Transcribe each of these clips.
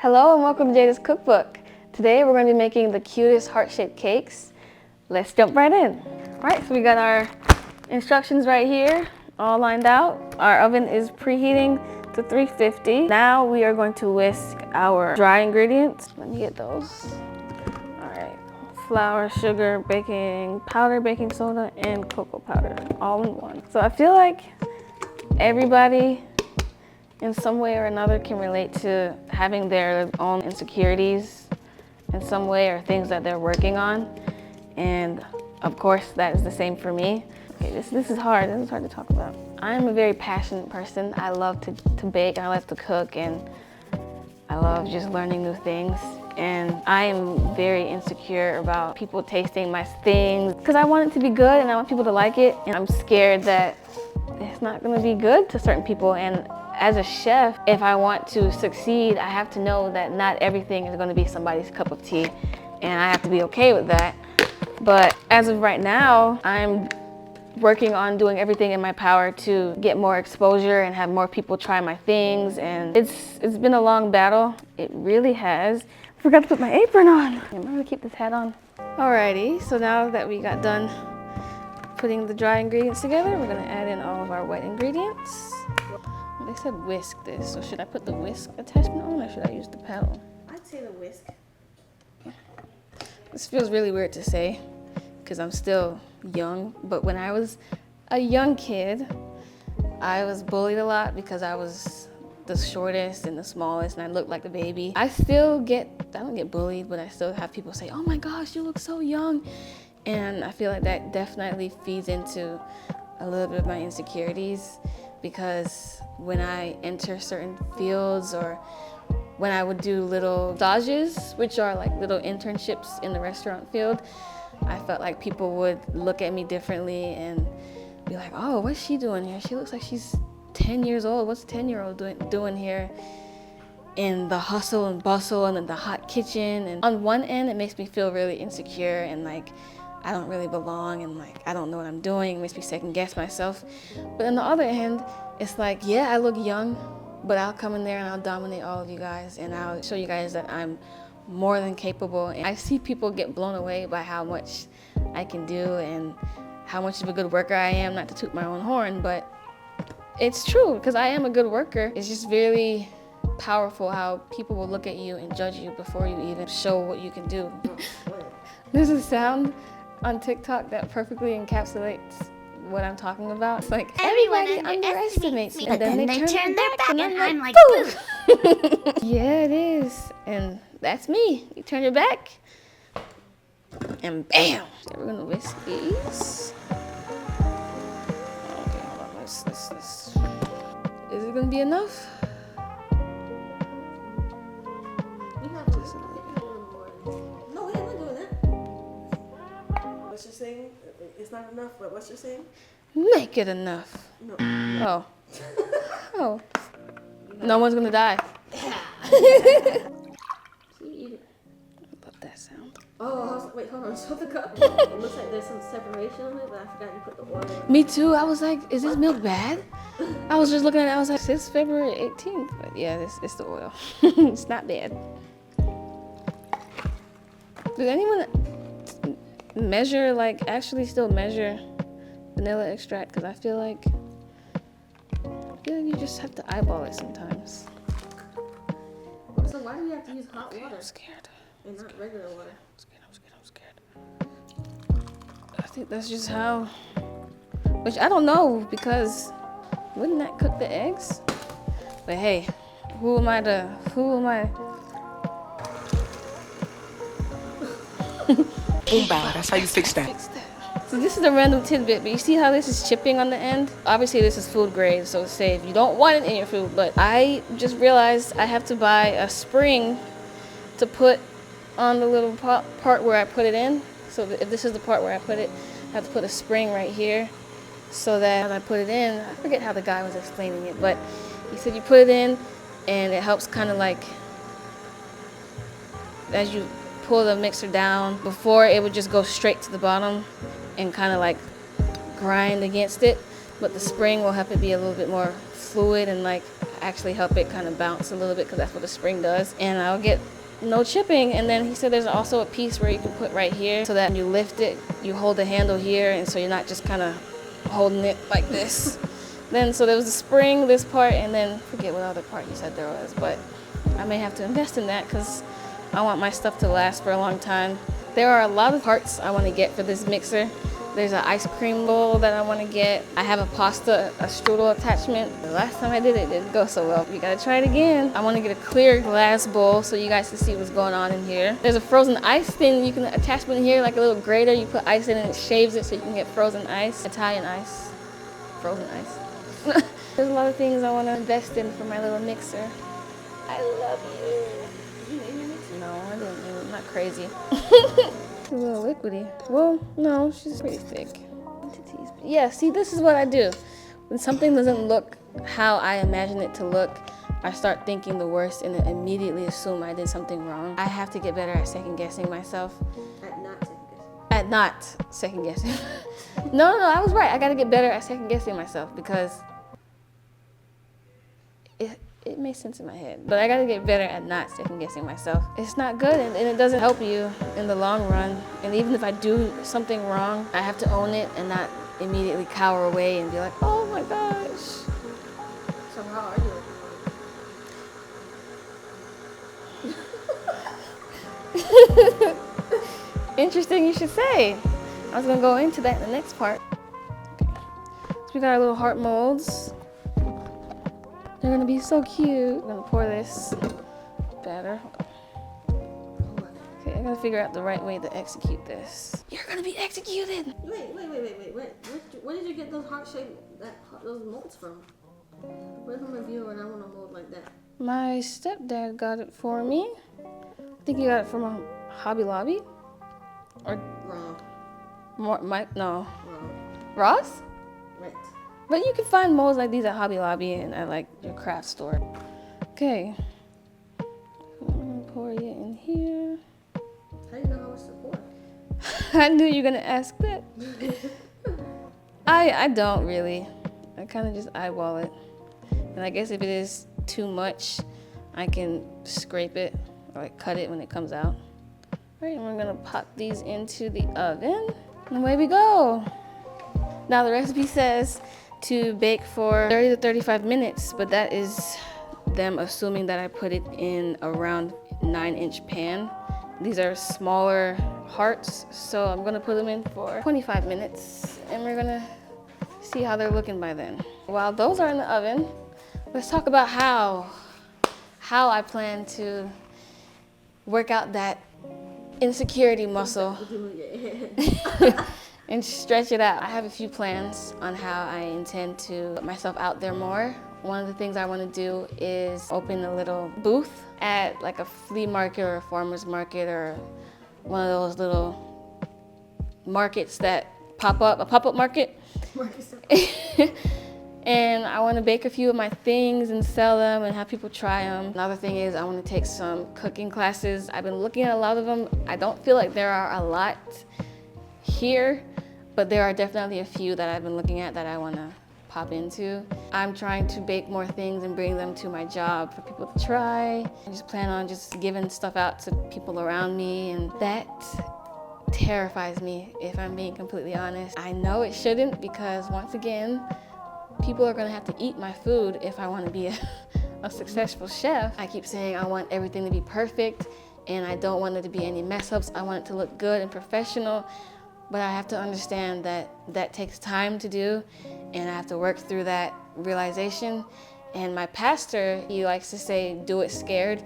Hello and welcome to Jaida's cookbook. Today we're going to be making the cutest heart-shaped cakes. Let's jump right in. All right, so we got our instructions right here, all lined out. Our oven is preheating to 350. Now we are going to whisk our dry ingredients. Let me get those. All right, flour, sugar, baking powder, baking soda, and cocoa powder, all in one. So I feel like everybody in some way or another can relate to having their own insecurities in some way or things that they're working on. And of course, that is the same for me. Okay, this is hard. This is hard to talk about. I'm a very passionate person. I love to bake, and I like to cook, and I love just learning new things. And I am very insecure about people tasting my things because I want it to be good and I want people to like it. And I'm scared that it's not gonna be good to certain people. And as a chef, if I want to succeed, I have to know that not everything is gonna be somebody's cup of tea, and I have to be okay with that. But as of right now, I'm working on doing everything in my power to get more exposure and have more people try my things, and it's been a long battle. It really has. I forgot to put my apron on. I'm gonna keep this hat on. Alrighty, so now that we got done putting the dry ingredients together, we're gonna add in all of our wet ingredients. They said whisk this, so should I put the whisk attachment on or should I use the paddle? I'd say the whisk. This feels really weird to say because I'm still young, but when I was a young kid, I was bullied a lot because I was the shortest and the smallest and I looked like a baby. I don't get bullied, but I still have people say, oh my gosh, you look so young. And I feel like that definitely feeds into a little bit of my insecurities, because when I enter certain fields or when I would do little stages, which are like little internships in the restaurant field, I felt like people would look at me differently and be like, oh, what's she doing here? She looks like she's 10 years old. What's a 10-year-old doing here in the hustle and bustle and in the hot kitchen? And on one end, it makes me feel really insecure and like I don't really belong and like I don't know what I'm doing. It makes me second guess myself. But on the other hand, it's like, yeah, I look young, but I'll come in there and I'll dominate all of you guys and I'll show you guys that I'm more than capable. And I see people get blown away by how much I can do and how much of a good worker I am, not to toot my own horn, but it's true because I am a good worker. It's just really powerful how people will look at you and judge you before you even show what you can do. There's a sound on TikTok that perfectly encapsulates what I'm talking about. It's like, everybody underestimates me, and then they turn their back and I'm like, boo! Yeah, it is. And that's me. You turn your back, and bam! So we're gonna whisk these. Okay, hold on. Let's. Is it gonna be enough? What's your saying? It's not enough, but what's your saying? Make it enough. No. Oh. Oh. No one's gonna die. I love that sound. Oh, wait, hold on. Show the cup. It looks like there's some separation on it, but I forgot you put the oil in. Me too. I was like, is this milk bad? I was just looking at it. I was like, it's February 18th. But yeah, it's the oil. It's not bad. Does anyone measure, like actually still measure vanilla extract? Because I feel like you just have to eyeball it sometimes. So why do you have to use hot water? I'm scared. And not regular water? I'm scared. I think that's just how, which I don't know, because wouldn't that cook the eggs? But hey, who am I? Boom, bow. That's how you fix that. So this is a random tidbit, but you see how this is chipping on the end? Obviously this is food grade, so it's safe. You don't want it in your food, but I just realized I have to buy a spring to put on the little part where I put it in. So if this is the part where I put it, I have to put a spring right here so that when I put it in, I forget how the guy was explaining it, but he said you put it in and it helps kind of like, as you pull the mixer down, before it would just go straight to the bottom and kind of like grind against it, but the spring will help it be a little bit more fluid and like actually help it kind of bounce a little bit, because that's what the spring does. And I'll get no chipping. And then he said there's also a piece where you can put right here so that when you lift it, you hold the handle here, and so you're not just kind of holding it like this. Then so there was the spring, this part, and then forget what other part he said there was, but I may have to invest in that because I want my stuff to last for a long time. There are a lot of parts I want to get for this mixer. There's an ice cream bowl that I want to get. I have a strudel attachment. The last time I did it didn't go so well. You gotta try it again. I want to get a clear glass bowl so you guys can see what's going on in here. There's a frozen ice thing you can attach in here, like a little grater. You put ice in and it shaves it so you can get frozen ice. Italian ice. Frozen ice. There's a lot of things I want to invest in for my little mixer. I love you. Did you name your mixer? No, I didn't name it. I'm not crazy. A little liquidy. Well, no, she's pretty thick. Yeah, see, this is what I do. When something doesn't look how I imagine it to look, I start thinking the worst and then immediately assume I did something wrong. I have to get better at second guessing myself. At not second guessing. No, I was right. I gotta get better at second guessing myself because it makes sense in my head. But I gotta get better at not second guessing myself. It's not good and it doesn't help you in the long run. And even if I do something wrong, I have to own it and not immediately cower away and be like, oh my gosh. So how are you? Interesting you should say. I was gonna go into that in the next part. Okay. So we got our little heart molds. They're gonna be so cute. We're gonna pour this batter. Okay, I gotta figure out the right way to execute this. You're gonna be executed. Wait. Where did you get those those molds from? Where's my viewer and I want a mold like that? My stepdad got it for me. I think he got it from a Hobby Lobby. Or Wrong. No. Wrong. Ross? Right. But you can find molds like these at Hobby Lobby and at like your craft store. Okay. I'm gonna pour it in here. How do you know how much to pour? I knew you were gonna ask that. I don't really. I kind of just eyeball it. And I guess if it is too much, I can scrape it or like cut it when it comes out. All right, and we're gonna pop these into the oven. And away we go. Now the recipe says to bake for 30 to 35 minutes, but that is them assuming that I put it in around 9-inch pan. These are smaller hearts, so I'm gonna put them in for 25 minutes and we're gonna see how they're looking by then. While those are in the oven, let's talk about how I plan to work out that insecurity muscle and stretch it out. I have a few plans on how I intend to put myself out there more. One of the things I want to do is open a little booth at like a flea market or a farmer's market or one of those little markets that pop up, a pop-up market. And I want to bake a few of my things and sell them and have people try them. Another thing is I want to take some cooking classes. I've been looking at a lot of them. I don't feel like there are a lot here, but there are definitely a few that I've been looking at that I want to pop into. I'm trying to bake more things and bring them to my job for people to try. I just plan on just giving stuff out to people around me, and that terrifies me, if I'm being completely honest. I know it shouldn't, because once again, people are gonna have to eat my food if I wanna be a successful chef. I keep saying I want everything to be perfect and I don't want it to be any mess ups. I want it to look good and professional, but I have to understand that that takes time to do and I have to work through that realization. And my pastor, he likes to say, do it scared.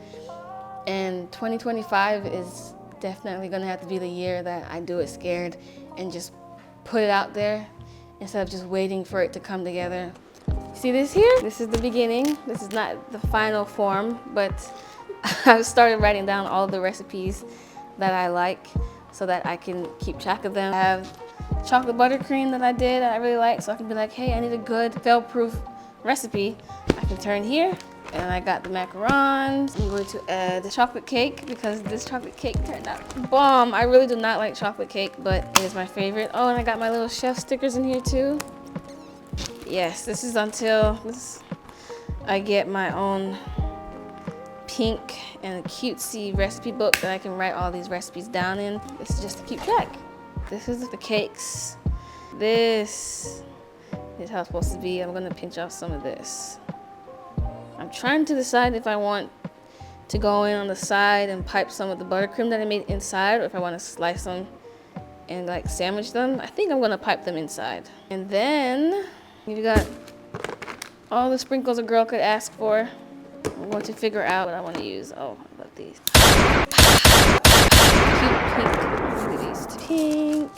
And 2025 is definitely gonna have to be the year that I do it scared and just put it out there instead of just waiting for it to come together. See this here? This is the beginning. This is not the final form, but I've started writing down all the recipes that I like so that I can keep track of them. I have chocolate buttercream that I did that I really like, so I can be like, hey, I need a good fail-proof recipe. I can turn here, and I got the macarons. I'm going to add chocolate cake because this chocolate cake turned out bomb. I really do not like chocolate cake, but it is my favorite. Oh, and I got my little chef stickers in here too. Yes, this is until I get my own pink and cutesy recipe book that I can write all these recipes down in. This is just to keep track. This is the cakes. This is how it's supposed to be. I'm gonna pinch off some of this. I'm trying to decide if I want to go in on the side and pipe some of the buttercream that I made inside, or if I want to slice them and like sandwich them. I think I'm gonna pipe them inside. And then you got all the sprinkles a girl could ask for. I'm going to figure out what I want to use. Oh, I love these. Cute pink. Look at these. Pink.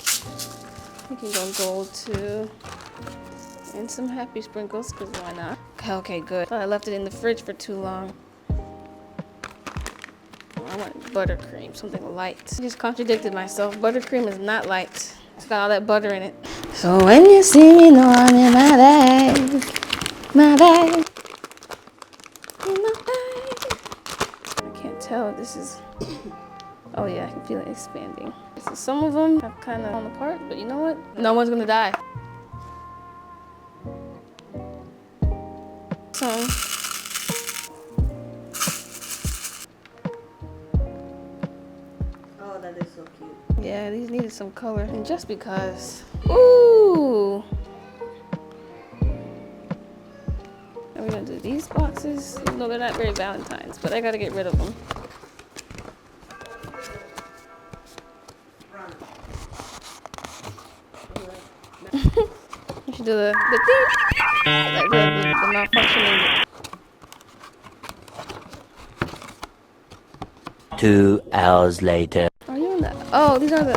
We can go gold too. And some happy sprinkles, because why not? Okay, good. Thought I left it in the fridge for too long. I want buttercream, something light. I just contradicted myself. Buttercream is not light. It's got all that butter in it. So when you see me, know I'm in my bag. My bag. In my bag. I can't tell if this is... Oh yeah, I can feel it expanding. So some of them have kind of fallen apart, but you know what? No one's gonna die. So... Oh, that is so cute. Yeah, these needed some color. And just because. Ooh! Are we gonna do these boxes? No, they're not very valentines, but I gotta get rid of them. You should do the thing. Like the malfunctioning. 2 hours later. Are you in the? Oh, these are the.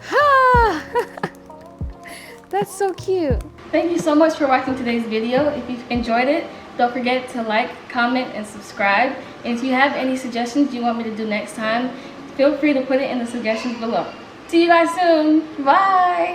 Ha! That's so cute. Thank you so much for watching today's video. If you enjoyed it, don't forget to like, comment, and subscribe. And if you have any suggestions you want me to do next time, feel free to put it in the suggestions below. See you guys soon. Bye.